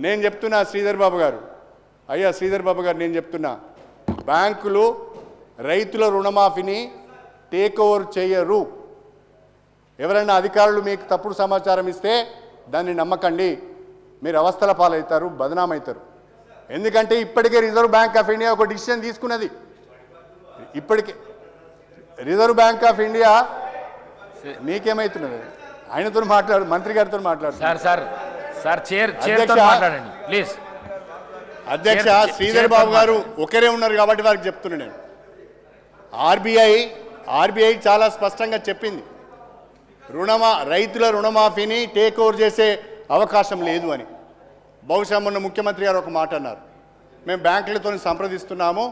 నేను చెప్తున్నా శ్రీధర్ బాబు గారు, అయ్యా శ్రీధర్ బాబు గారు, నేను చెప్తున్నా, బ్యాంకులు రైతుల రుణమాఫీని టేక్ ఓవర్ చేయరు. ఎవరైనా అధికారులు మీకు తప్పుడు సమాచారం ఇస్తే దాన్ని నమ్మకండి, మీరు అవస్థల పాలవుతారు, బదనామవుతారు. ఎందుకంటే ఇప్పటికే రిజర్వ్ బ్యాంక్ ఆఫ్ ఇండియా ఒక డిసిషన్ తీసుకున్నది. ఇప్పటికే రిజర్వ్ బ్యాంక్ ఆఫ్ ఇండియా మీకేమవుతున్నది, ఆయనతో మాట్లాడు, మంత్రి గారితో మాట్లాడు. అధ్యక్ష శ్రీధర్ బాబు గారు ఒకరే ఉన్నారు కాబట్టి వారికి చెప్తున్నా నేను. ఆర్బీఐ చాలా స్పష్టంగా చెప్పింది, రైతుల రుణమాఫీని టేక్ ఓవర్ చేసే అవకాశం లేదు అని. బహుశా మొన్న ముఖ్యమంత్రి గారు ఒక మాట అన్నారు, మేము బ్యాంకులతో సంప్రదిస్తున్నాము,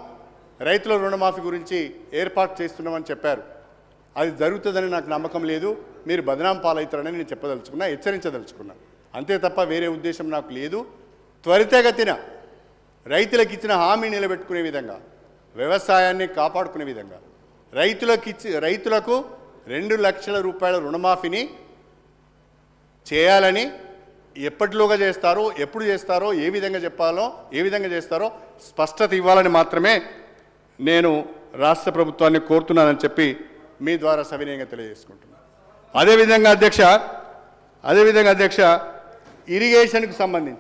రైతుల రుణమాఫీ గురించి ఏర్పాటు చేస్తున్నామని చెప్పారు. అది జరుగుతుందని నాకు నమ్మకం లేదు, మీరు బదనాం పాలవుతారని నేను చెప్పదలుచుకున్నా, హెచ్చరించదలుచుకున్నా. అంతే తప్ప వేరే ఉద్దేశం నాకు లేదు. త్వరితగతిన రైతులకు ఇచ్చిన హామీ నిలబెట్టుకునే విధంగా, వ్యవసాయాన్ని కాపాడుకునే విధంగా, రైతులకు 2 లక్షల రూపాయల రుణమాఫీని చేయాలని, ఎప్పటిలోగా చేస్తారో, ఎప్పుడు చేస్తారో, ఏ విధంగా చెప్పాలో, ఏ విధంగా చేస్తారో స్పష్టత ఇవ్వాలని మాత్రమే నేను రాష్ట్ర ప్రభుత్వాన్ని కోరుతున్నానని చెప్పి మీ ద్వారా సవినయంగా తెలియజేసుకుంటున్నాను. అదేవిధంగా అధ్యక్ష ఇరిగేషన్కు సంబంధించి